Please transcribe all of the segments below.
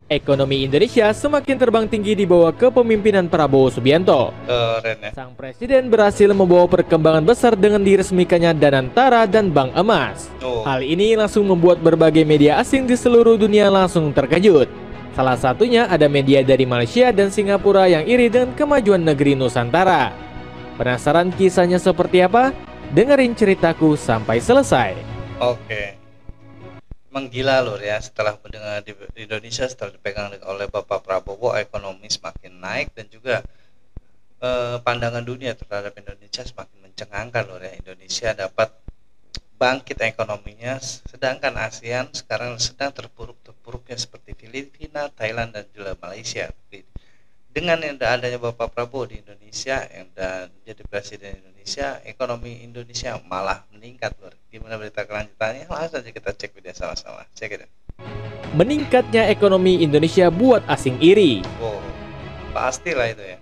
Ekonomi Indonesia semakin terbang tinggi di bawah kepemimpinan Prabowo Subianto. Keren ya. Sang presiden berhasil membawa perkembangan besar dengan diresmikannya Danantara dan Bank Emas. Hal ini langsung membuat berbagai media asing di seluruh dunia langsung terkejut. Salah satunya ada media dari Malaysia dan Singapura yang iri dengan kemajuan negeri Nusantara. Penasaran kisahnya seperti apa? Dengerin ceritaku sampai selesai. Oke. Emang gila loh ya, setelah mendengar di Indonesia setelah dipegang oleh Bapak Prabowo, ekonomi semakin naik dan juga pandangan dunia terhadap Indonesia semakin mencengangkan loh ya. Indonesia dapat bangkit ekonominya, sedangkan ASEAN sekarang sedang terpuruk-terpuruknya seperti Filipina, Thailand dan juga Malaysia. Dengan yang adanya Bapak Prabowo di Indonesia yang jadi presiden Indonesia, ekonomi Indonesia malah meningkat loh. Gimana berita kelanjutannya? Langsung aja kita cek video sama-sama. Cek it. Meningkatnya ekonomi Indonesia buat asing iri. Oh, pastilah itu ya.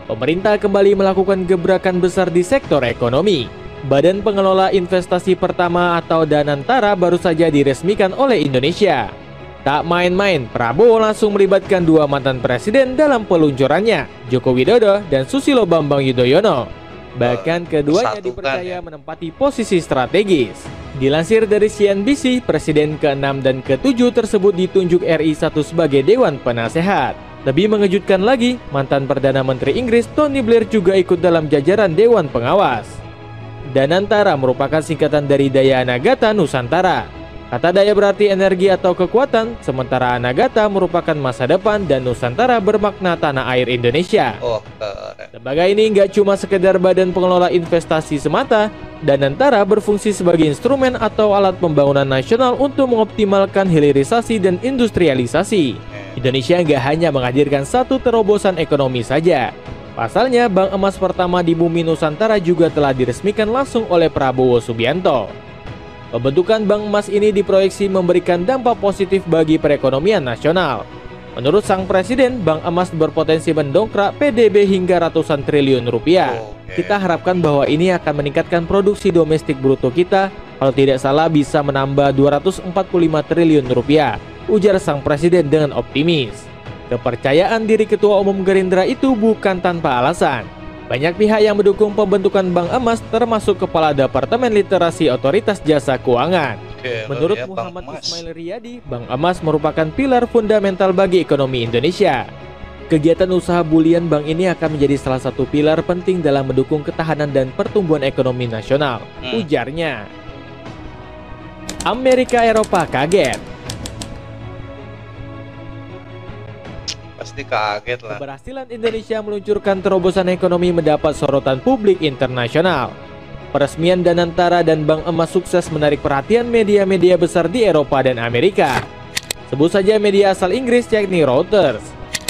Pemerintah kembali melakukan gebrakan besar di sektor ekonomi. Badan Pengelola Investasi Pertama atau Danantara baru saja diresmikan oleh Indonesia. Tak main-main, Prabowo langsung melibatkan dua mantan presiden dalam peluncurannya, Joko Widodo dan Susilo Bambang Yudhoyono. Bahkan keduanya dipercaya menempati posisi strategis. Dilansir dari CNBC, Presiden ke-6 dan ke-7 tersebut ditunjuk RI 1 sebagai Dewan Penasehat. Lebih mengejutkan lagi, mantan Perdana Menteri Inggris Tony Blair juga ikut dalam jajaran Dewan Pengawas. Danantara merupakan singkatan dari Daya Anagata Nusantara. Kata daya berarti energi atau kekuatan, sementara Anagata merupakan masa depan dan Nusantara bermakna tanah air Indonesia. Lembaga ini nggak cuma sekedar badan pengelola investasi semata, Danantara berfungsi sebagai instrumen atau alat pembangunan nasional untuk mengoptimalkan hilirisasi dan industrialisasi. Indonesia nggak hanya menghadirkan satu terobosan ekonomi saja. Pasalnya, Bank Emas pertama di bumi Nusantara juga telah diresmikan langsung oleh Prabowo Subianto. Pembentukan Bank Emas ini diproyeksi memberikan dampak positif bagi perekonomian nasional. Menurut sang presiden, Bank Emas berpotensi mendongkrak PDB hingga ratusan triliun rupiah. Kita harapkan bahwa ini akan meningkatkan produksi domestik bruto kita, kalau tidak salah bisa menambah 245 triliun rupiah, ujar sang presiden dengan optimis. Kepercayaan diri Ketua Umum Gerindra itu bukan tanpa alasan. Banyak pihak yang mendukung pembentukan Bank Emas termasuk Kepala Departemen Literasi Otoritas Jasa Keuangan. Menurut Muhammad Ismail Riyadi, Bank Emas merupakan pilar fundamental bagi ekonomi Indonesia. Kegiatan usaha bulian bank ini akan menjadi salah satu pilar penting dalam mendukung ketahanan dan pertumbuhan ekonomi nasional, ujarnya. Amerika Eropa kaget. Pasti kaget lah. Keberhasilan Indonesia meluncurkan terobosan ekonomi mendapat sorotan publik internasional. Peresmian Danantara dan Bank Emas sukses menarik perhatian media-media besar di Eropa dan Amerika. Sebut saja media asal Inggris yakni Reuters.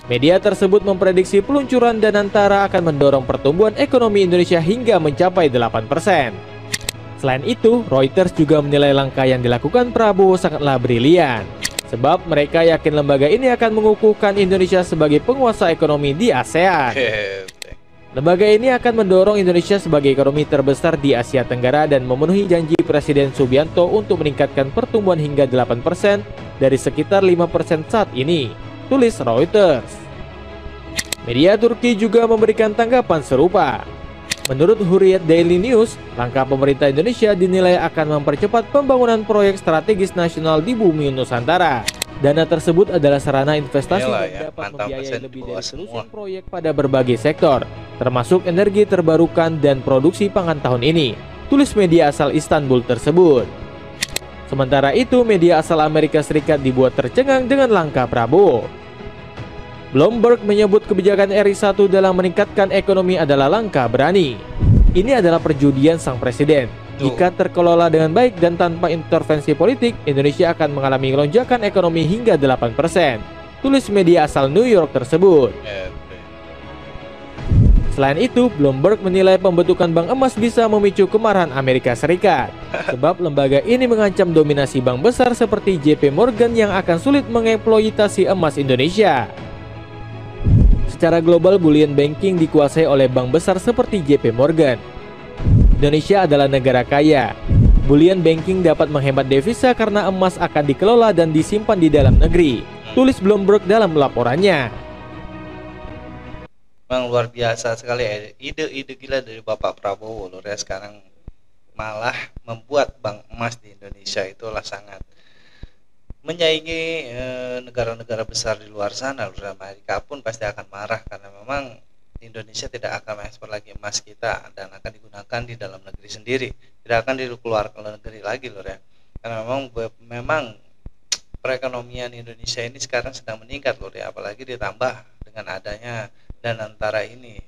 Media tersebut memprediksi peluncuran Danantara akan mendorong pertumbuhan ekonomi Indonesia hingga mencapai 8%. Selain itu, Reuters juga menilai langkah yang dilakukan Prabowo sangatlah brilian. Sebab mereka yakin lembaga ini akan mengukuhkan Indonesia sebagai penguasa ekonomi di ASEAN. Lembaga ini akan mendorong Indonesia sebagai ekonomi terbesar di Asia Tenggara dan memenuhi janji Presiden Subianto untuk meningkatkan pertumbuhan hingga 8% dari sekitar 5% saat ini, tulis Reuters. Media Turki juga memberikan tanggapan serupa. Menurut Hurriyet Daily News, langkah pemerintah Indonesia dinilai akan mempercepat pembangunan proyek strategis nasional di bumi Nusantara. Dana tersebut adalah sarana investasi yang dapat membiayai lebih dari selusin proyek pada berbagai sektor, termasuk energi terbarukan dan produksi pangan tahun ini, tulis media asal Istanbul tersebut. Sementara itu, media asal Amerika Serikat dibuat tercengang dengan langkah Prabowo. Bloomberg menyebut kebijakan RI 1 dalam meningkatkan ekonomi adalah langkah berani. Ini adalah perjudian sang presiden. Jika terkelola dengan baik dan tanpa intervensi politik, Indonesia akan mengalami lonjakan ekonomi hingga 8%, tulis media asal New York tersebut. Selain itu, Bloomberg menilai pembentukan Bank Emas bisa memicu kemarahan Amerika Serikat. Sebab lembaga ini mengancam dominasi bank besar seperti JP Morgan yang akan sulit mengeksploitasi emas Indonesia. Secara global, bullion banking dikuasai oleh bank besar seperti JP Morgan. Indonesia adalah negara kaya. Bullion banking dapat menghemat devisa karena emas akan dikelola dan disimpan di dalam negeri, tulis Bloomberg dalam laporannya. Memang luar biasa sekali ide-ide gila dari Bapak Prabowo loh ya. Sekarang malah membuat bank emas di Indonesia itulah sangat menyaingi negara-negara besar di luar sana. Amerika pun pasti akan marah karena memang Indonesia tidak akan mengekspor lagi emas kita dan akan digunakan di dalam negeri sendiri, tidak akan dikeluarkan ke luar negeri lagi loh ya. Karena memang perekonomian Indonesia ini sekarang sedang meningkat loh ya, apalagi ditambah dengan adanya Danantara ini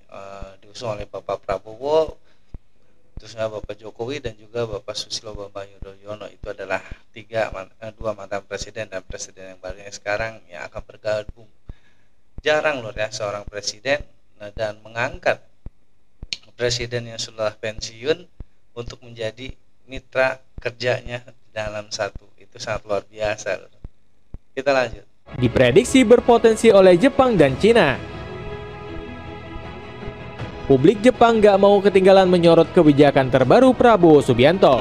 diusung oleh Bapak Prabowo, terusnya Bapak Jokowi dan juga Bapak Susilo Bambang Yudhoyono. Itu adalah dua mantan presiden dan presiden yang baru yang sekarang yang akan bergabung. Jarang loh ya seorang presiden dan mengangkat presiden yang sudah pensiun untuk menjadi mitra kerjanya dalam satu. Itu sangat luar biasa. Kita lanjut. Diprediksi berpotensi oleh Jepang dan Cina. Publik Jepang gak mau ketinggalan menyorot kebijakan terbaru Prabowo Subianto.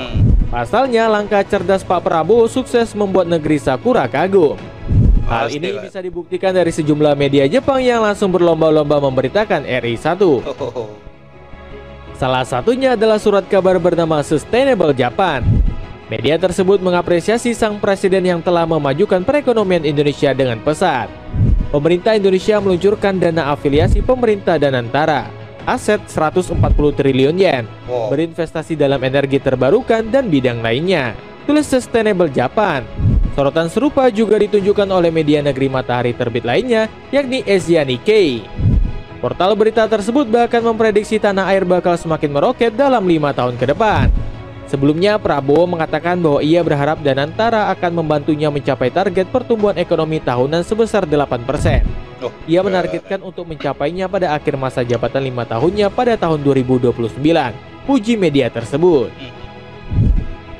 Pasalnya langkah cerdas Pak Prabowo sukses membuat negeri Sakura kagum. Hal ini bisa dibuktikan dari sejumlah media Jepang yang langsung berlomba-lomba memberitakan RI1. Salah satunya adalah surat kabar bernama Sustainable Japan. Media tersebut mengapresiasi sang presiden yang telah memajukan perekonomian Indonesia dengan pesat. Pemerintah Indonesia meluncurkan dana afiliasi pemerintah Danantara, aset 140 triliun yen, berinvestasi dalam energi terbarukan dan bidang lainnya, tulis Sustainable Japan. Sorotan serupa juga ditunjukkan oleh media negeri matahari terbit lainnya, yakni Asia Nikkei. Portal berita tersebut bahkan memprediksi tanah air bakal semakin meroket dalam 5 tahun ke depan. Sebelumnya, Prabowo mengatakan bahwa ia berharap Danantara akan membantunya mencapai target pertumbuhan ekonomi tahunan sebesar 8%. Ia menargetkan untuk mencapainya pada akhir masa jabatan 5 tahunnya pada tahun 2029, puji media tersebut.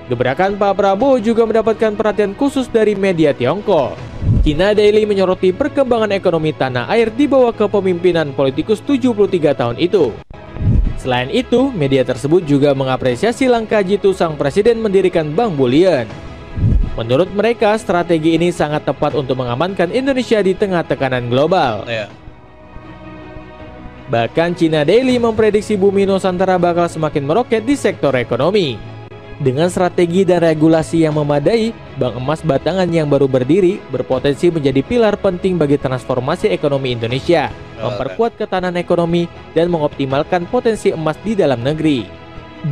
Gebrakan Pak Prabowo juga mendapatkan perhatian khusus dari media Tiongkok. China Daily menyoroti perkembangan ekonomi tanah air di bawah kepemimpinan politikus 73 tahun itu. Selain itu, media tersebut juga mengapresiasi langkah jitu sang presiden mendirikan Bank Bullion. Menurut mereka, strategi ini sangat tepat untuk mengamankan Indonesia di tengah tekanan global. Bahkan China Daily memprediksi bumi Nusantara bakal semakin meroket di sektor ekonomi. Dengan strategi dan regulasi yang memadai, Bank Emas Batangan yang baru berdiri berpotensi menjadi pilar penting bagi transformasi ekonomi Indonesia, memperkuat ketahanan ekonomi, dan mengoptimalkan potensi emas di dalam negeri.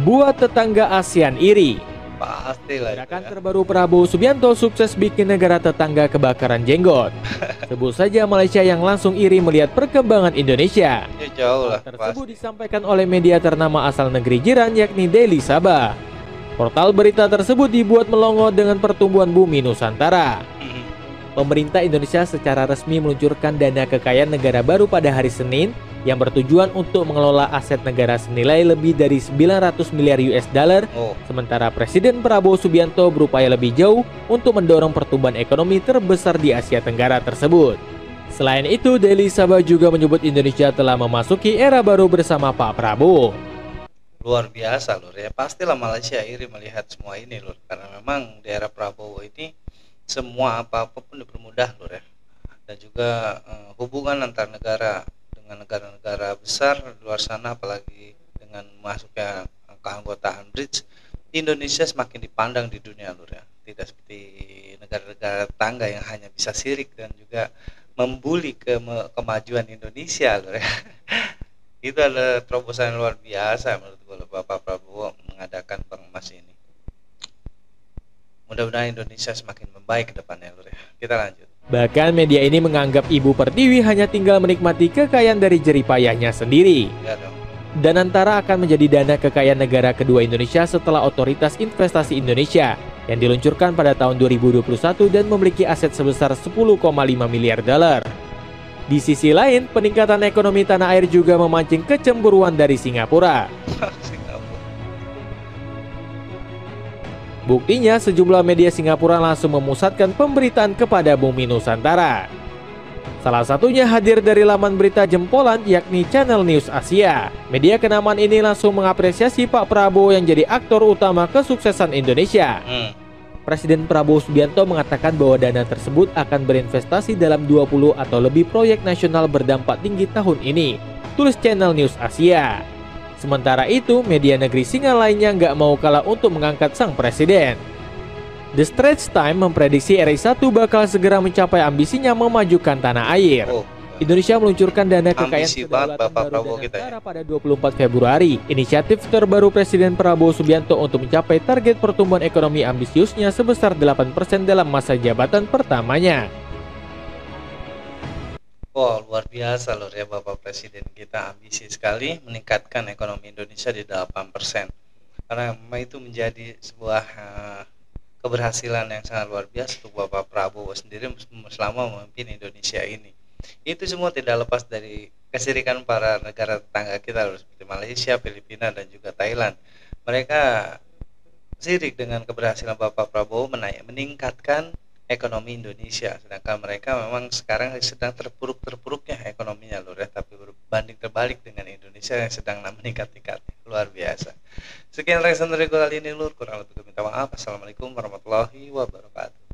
Buat tetangga ASEAN iri. Pastilah. Gerakan terbaru Prabowo Subianto sukses bikin negara tetangga kebakaran jenggot. Sebut saja Malaysia yang langsung iri melihat perkembangan Indonesia. Jauh lah. Tersebut disampaikan oleh media ternama asal negeri jiran yakni Daily Sabah. Portal berita tersebut dibuat melongo dengan pertumbuhan bumi Nusantara. Pemerintah Indonesia secara resmi meluncurkan dana kekayaan negara baru pada hari Senin yang bertujuan untuk mengelola aset negara senilai lebih dari 900 miliar US dollar. Sementara Presiden Prabowo Subianto berupaya lebih jauh untuk mendorong pertumbuhan ekonomi terbesar di Asia Tenggara tersebut. Selain itu, Daily Sabah juga menyebut Indonesia telah memasuki era baru bersama Pak Prabowo. Luar biasa lur ya, pastilah Malaysia iri melihat semua ini lur, karena memang di era Prabowo ini semua apa-apa pun dipermudah lur ya. Dan juga hubungan antar negara dengan negara-negara besar di luar sana, apalagi dengan masuknya keanggotaan BRICS, Indonesia semakin dipandang di dunia lur ya. Tidak seperti negara-negara tetangga yang hanya bisa sirik dan juga membuli kemajuan Indonesia lur ya. Itu adalah terobosan luar biasa menurut gue Bapak Prabowo mengadakan Bank Emas ini. Mudah-mudahan Indonesia semakin membaik ke depannya lur ya. Kita lanjut. Bahkan media ini menganggap Ibu Pertiwi hanya tinggal menikmati kekayaan dari jeripayahnya sendiri. Ya dong. Danantara akan menjadi dana kekayaan negara kedua Indonesia setelah Otoritas Investasi Indonesia yang diluncurkan pada tahun 2021 dan memiliki aset sebesar 10,5 miliar dolar. Di sisi lain, peningkatan ekonomi tanah air juga memancing kecemburuan dari Singapura. Buktinya, sejumlah media Singapura langsung memusatkan pemberitaan kepada bumi Nusantara. Salah satunya hadir dari laman berita jempolan yakni Channel News Asia. Media kenamaan ini langsung mengapresiasi Pak Prabowo yang jadi aktor utama kesuksesan Indonesia. Presiden Prabowo Subianto mengatakan bahwa dana tersebut akan berinvestasi dalam 20 atau lebih proyek nasional berdampak tinggi tahun ini, tulis channel News Asia. Sementara itu, media negeri Singa lainnya nggak mau kalah untuk mengangkat sang presiden. The Straits Times memprediksi RI 1 bakal segera mencapai ambisinya memajukan tanah air. Indonesia meluncurkan dana kekayaan kedaulatan baru Danantara pada 24 Februari. Inisiatif terbaru Presiden Prabowo Subianto untuk mencapai target pertumbuhan ekonomi ambisiusnya sebesar 8% dalam masa jabatan pertamanya. Wow, luar biasa loh ya Bapak Presiden kita, ambisi sekali meningkatkan ekonomi Indonesia di 8%. Karena memang itu menjadi sebuah keberhasilan yang sangat luar biasa untuk Bapak Prabowo sendiri selama memimpin Indonesia ini. Itu semua tidak lepas dari kesirikan para negara tetangga kita seperti Malaysia, Filipina, dan juga Thailand. Mereka sirik dengan keberhasilan Bapak Prabowo meningkatkan ekonomi Indonesia, sedangkan mereka memang sekarang sedang terpuruk-terpuruknya ekonominya lur ya, tapi berbanding terbalik dengan Indonesia yang sedang meningkat-tingkat. Luar biasa. Sekian reaction dari gue kali ini lur, kurang lebih minta maaf. Assalamualaikum warahmatullahi wabarakatuh.